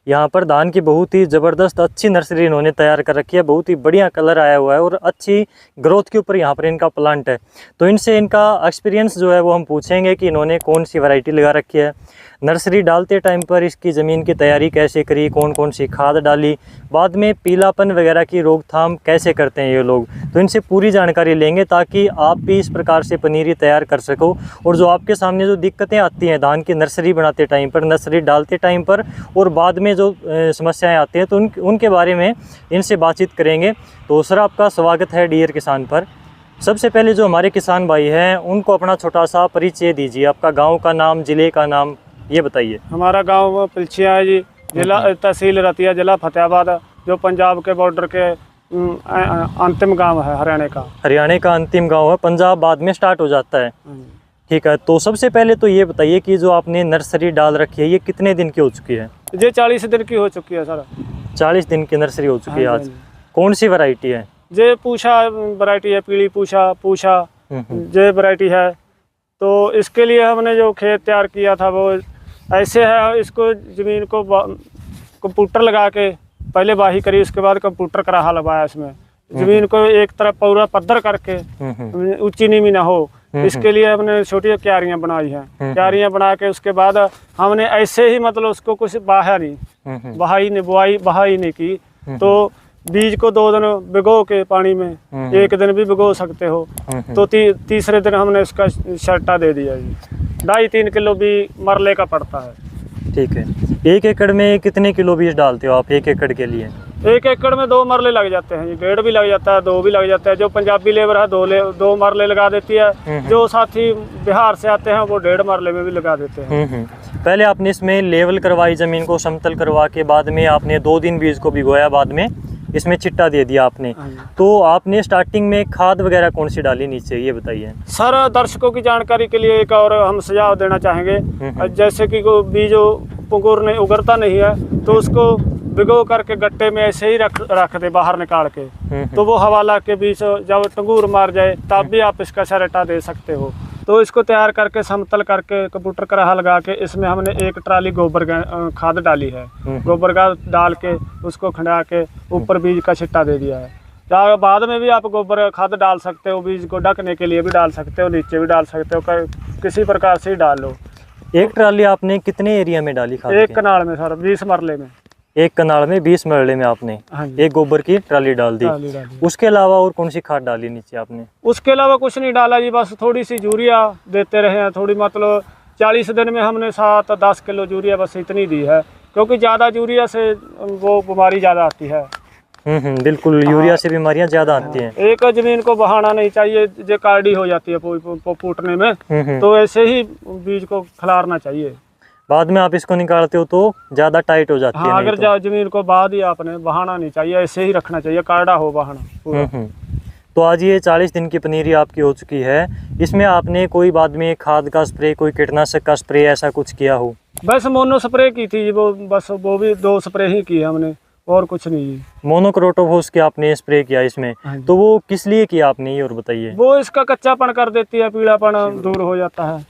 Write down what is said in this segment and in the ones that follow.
यहाँ पर धान की बहुत ही ज़बरदस्त अच्छी नर्सरी इन्होंने तैयार कर रखी है। बहुत ही बढ़िया कलर आया हुआ है और अच्छी ग्रोथ के ऊपर यहाँ पर इनका प्लांट है। तो इनसे इनका एक्सपीरियंस जो है वो हम पूछेंगे कि इन्होंने कौन सी वैरायटी लगा रखी है, नर्सरी डालते टाइम पर इसकी ज़मीन की तैयारी कैसे करी, कौन कौन सी खाद डाली, बाद में पीलापन वगैरह की रोकथाम कैसे करते हैं ये लोग। तो इनसे पूरी जानकारी लेंगे ताकि आप भी इस प्रकार से पनीरी तैयार कर सको। और जो आपके सामने जो दिक्कतें आती हैं धान की नर्सरी बनाते टाइम पर, नर्सरी डालते टाइम पर और बाद में जो समस्याएं आती हैं, तो उनके बारे में इनसे बातचीत करेंगे। तो सर, आपका स्वागत है डियर किसान पर। सबसे पहले जो हमारे किसान भाई हैं उनको अपना छोटा सा परिचय दीजिए, आपका गांव का नाम, ज़िले का नाम ये बताइए। हमारा गांव पिलछिया है जी, जिला तहसील रतिया, जिला फतेहाबाद, जो पंजाब के बॉर्डर के अंतिम गांव है, हरियाणा का अंतिम गांव है, पंजाब बाद में स्टार्ट हो जाता है। ठीक है, तो सबसे पहले तो ये बताइए कि जो आपने नर्सरी डाल रखी है ये कितने दिन की हो चुकी है? ये 40 दिन की हो चुकी है सर। 40 दिन की नर्सरी हो चुकी है आज। कौन सी वैरायटी है? ये पूछा वैरायटी है, पीली पूछा ये वैरायटी है। तो इसके लिए हमने जो खेत तैयार किया था वो ऐसे है, इसको ज़मीन को कंप्यूटर लगा के पहले बाही करी, उसके बाद कंप्यूटर कराहा लगाया इसमें। ज़मीन को एक तरफ पूरा पद्धर करके ऊंची नीवी ना हो, इसके लिए हमने छोटी क्यारियाँ बनाई हैं। क्यारियाँ बना के उसके बाद हमने ऐसे ही मतलब उसको कुछ बहाई नहीं की। तो बीज को 2 दिन भिगो के पानी में, 1 दिन भी भिगो सकते हो। तो तीसरे दिन हमने इसका छट्टा दे दिया जी। 2.5-3 किलो भी मरले का पड़ता है। ठीक है, 1 एकड़ में कितने किलो बीज डालते हो आप 1 एकड़ के लिए? 1 एकड़ में 2 मरले लग जाते हैं, 1.5 भी लग जाता है, 2 भी लग जाता है। जो पंजाबी लेबर है 2 मरले लगा देती है। जो साथी बिहार से आते हैं वो 1.5 मरले में भी लगा देते हैं। पहले आपने इसमें लेवल करवाई, ज़मीन को समतल करवा के बाद में आपने 2 दिन बीज को भिगोया, बाद में इसमें चिट्टा दे दिया आपने। तो आपने स्टार्टिंग में खाद वगैरह कौन सी डाली नीचे, ये बताइए सर। दर्शकों की जानकारी के लिए एक और हम सुझाव देना चाहेंगे। जैसे कि बीज पुंगूर नहीं उगरता नहीं है तो उसको भिगो करके गट्टे में ऐसे ही रख दे बाहर निकाल के। तो वो हवाला के बीच जब टंगूर मार जाए तब भी आप इसका सरटा दे सकते हो। तो इसको तैयार करके समतल करके कंप्यूटर कराहा लगा के इसमें हमने 1 ट्राली गोबर खाद डाली है। गोबर खाद डाल के उसको खंडा के ऊपर बीज का छिट्टा दे दिया है। या बाद में भी आप गोबर खाद डाल सकते हो, बीज को ढकने के लिए भी डाल सकते हो, नीचे भी डाल सकते हो, किसी प्रकार से ही डाल लो। 1 ट्राली आपने कितने एरिया में डाली खाद? 1 कनाल में सर, 20 मरले में। 1 कनाल में 20 मरले में आपने 1 गोबर की ट्राली डाल दी। उसके अलावा और कौन सी खाद डाली नीचे आपने? उसके अलावा कुछ नहीं डाला जी, बस थोड़ी सी यूरिया देते रहे हैं। थोड़ी मतलब 40 दिन में हमने 7-10 किलो यूरिया बस इतनी दी है, क्योंकि ज़्यादा यूरिया से वो बीमारी ज़्यादा आती है। बिल्कुल, यूरिया से बीमारियां ज़्यादा आती हैं। एक ज़मीन को बहाना नहीं चाहिए, जो कार्डी हो जाती है फूटने में। तो ऐसे ही बीज को खिलारना चाहिए। बाद में आप इसको निकालते हो तो ज़्यादा टाइट हो जाती है। अगर ज़मीन को बाद ही आपने बहाना नहीं चाहिए, ऐसे ही रखना चाहिए, कार्डा हो बहाना। तो आज ये 40 दिन की पनीरी आपकी हो चुकी है। इसमें आपने कोई बाद में खाद का स्प्रे, कोई कीटनाशक का स्प्रे ऐसा कुछ किया हो? बस मोनो स्प्रे की थी वो, बस वो भी 2 स्प्रे ही की हमने, और कुछ नहीं। मोनोक्रोटोफॉस के आपने स्प्रे किया इसमें, तो वो किस लिए किया आपने, ये और बताइए। वो इसका कच्चापन कर देती है, पीलापन दूर हो जाता है।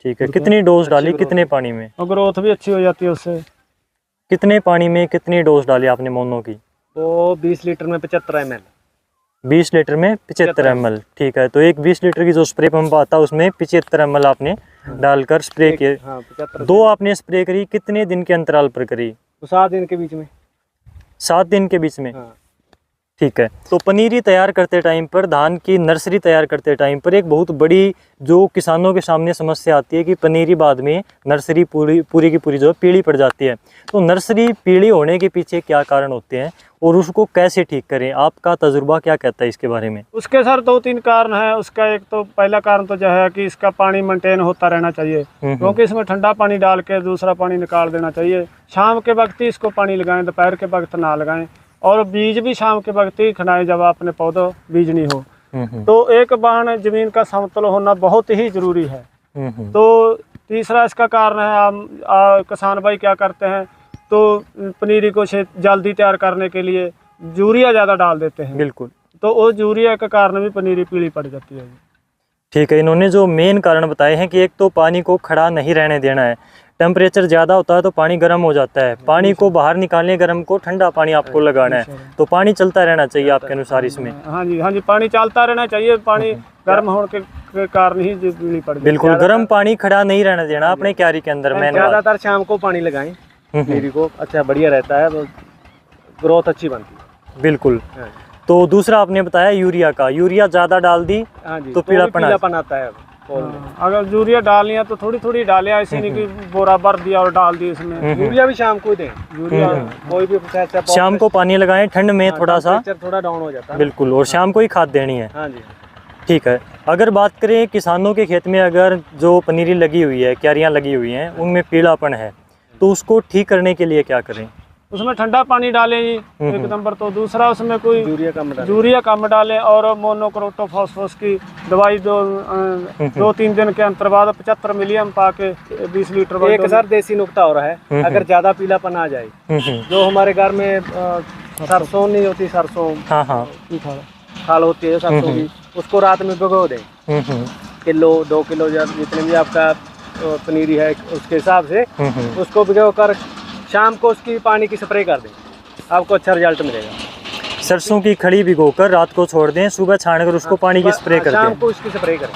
ठीक है, कितनी डोज डाली, कितने पानी में? और ग्रोथ भी अच्छी हो जाती है उससे। कितने पानी में कितनी डोज डाली आपने मोनो की? वो 20 लीटर में 75 ml। 20 लीटर में 75 ml। ठीक है, तो एक 20 लीटर की जो स्प्रे पंप आता है उसमें 75 ml आपने डालकर स्प्रे किए। 2 आपने स्प्रे करी, कितने दिन के अंतराल पर करी? 7 दिन के बीच में। 7 दिन के बीच में। ठीक है, तो पनीरी तैयार करते टाइम पर, धान की नर्सरी तैयार करते टाइम पर एक बहुत बड़ी जो किसानों के सामने समस्या आती है कि पनीरी बाद में नर्सरी पूरी की पूरी जो पीली पड़ जाती है। तो नर्सरी पीली होने के पीछे क्या कारण होते हैं और उसको कैसे ठीक करें, आपका तजुर्बा क्या कहता है इसके बारे में? उसके सर 2-3 कारण है। उसका एक तो पहला कारण तो जो है कि इसका पानी मेंटेन होता रहना चाहिए, क्योंकि इसमें ठंडा पानी डाल के दूसरा पानी निकाल देना चाहिए। शाम के वक्त ही इसको पानी लगाएं, दोपहर के वक्त ना लगाएं। और बीज भी शाम के वक्त ही खिलाएं जब अपने पौधों बीज नहीं हो। तो एक बाण जमीन का समतल होना बहुत ही जरूरी है। तो तीसरा इसका कारण है, किसान भाई क्या करते हैं तो पनीरी को जल्दी तैयार करने के लिए यूरिया ज़्यादा डाल देते हैं। बिल्कुल, तो वो यूरिया के कारण भी पनीरी पीली पड़ जाती है। ठीक है, इन्होंने जो मेन कारण बताए हैं कि एक तो पानी को खड़ा नहीं रहने देना है, टेम्परेचर ज़्यादा होता है तो पानी गर्म हो जाता है, पानी को बाहर निकालने गर्म को ठंडा पानी आपको लगाना है, तो पानी चलता रहना चाहिए आपके अनुसार इसमें। हाँ जी, पानी चलता रहना चाहिए, पानी गर्म होने के कारण ही पीली पड़ गई। बिल्कुल, गर्म पानी खड़ा नहीं रहना देना अपने क्यारी के अंदर। मैंने ज़्यादातर शाम को पानी लगाएं, पनीरी को अच्छा बढ़िया रहता है, तो ग्रोथ अच्छी बनती है। बिल्कुल। तो दूसरा आपने बताया यूरिया का, यूरिया ज़्यादा डाल दी हाँ जी, तो पीलापन आता है। अगर यूरिया डालनी है तो थोड़ी थोड़ी डालें, ऐसे नहीं कि बोरा भर दिया और डाल दी इसमें। यूरिया भी शाम को दें, यूरिया कोई भी शाम को पानी लगाएं, ठंड में थोड़ा सा थोड़ा डाउन हो जाता है। बिल्कुल, और शाम को ही खाद देनी है। हाँ जी, ठीक है। अगर बात करें किसानों के खेत में अगर जो पनीरी लगी हुई है, क्यारियाँ लगी हुई हैं, उनमें पीलापन है, तो उसको ठीक करने के लिए क्या करें? उसमें ठंडा पानी डालें जी एक नंबर। तो दूसरा उसमें कोई यूरिया कम डालें और मोनोक्रोटोफॉस्फोरस की दवाई 2-3 दिन के अंतर बाद 75 मिलीग्राम पाके 20 लीटर। एक सर देसी नुक्ता हो रहा है, अगर ज्यादा पीलापन आ जाए, जो हमारे घर में सरसों नहीं होती, सरसों खाल होती है सरसों की, उसको रात में भिगो दें, किलो 2 किलो जितने भी आपका पनीरी है उसके हिसाब से उसको भिगो कर शाम को उसकी पानी की स्प्रे कर दें, आपको अच्छा रिजल्ट मिलेगा। सरसों की खड़ी भिगोकर रात को छोड़ दें, सुबह छानकर उसको पानी की स्प्रे कर दें। शाम को उसकी स्प्रे करें,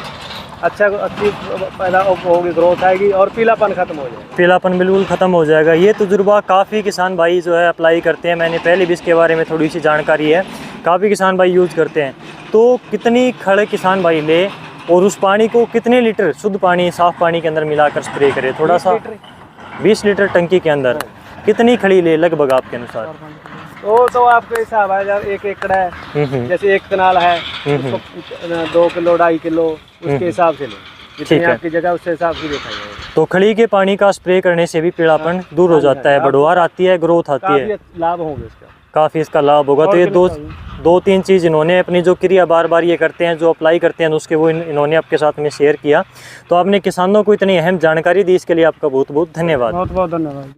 अच्छी पैदा होगी, ग्रोथ आएगी और पीलापन खत्म हो जाएगा। पीलापन बिल्कुल ख़त्म हो जाएगा। ये तजुर्बा काफ़ी किसान भाई जो है अप्लाई करते हैं, मैंने पहले भी इसके बारे में थोड़ी सी जानकारी है, काफ़ी किसान भाई यूज़ करते हैं। तो कितनी खड़ किसान भाई ले और उस पानी को कितने लीटर शुद्ध पानी, साफ़ पानी के अंदर मिलाकर स्प्रे करे? थोड़ा सा 20 लीटर टंकी के अंदर कितनी खड़ी ले लगभग आपके अनुसार? तो आपके हिसाब है, जब 1 एकड़ है, जैसे 1 कनाल है, उसको 2 किलो 2.5 किलो उसके हिसाब से लो, जितनी आपकी जगह उसके हिसाब से देखा जाएगा। तो खड़ी के पानी का स्प्रे करने से भी पीलापन दूर हो जाता है, बढ़वार आती है, ग्रोथ आती है, लाभ होंगे इसका, काफ़ी इसका लाभ होगा। तो ये 2-3 चीज़ इन्होंने अपनी जो क्रिया बार बार ये करते हैं, जो अप्लाई करते हैं उसके, वो इन्होंने आपके साथ में शेयर किया। तो आपने किसानों को इतनी अहम जानकारी दी, इसके लिए आपका बहुत बहुत धन्यवाद। बहुत बहुत धन्यवाद।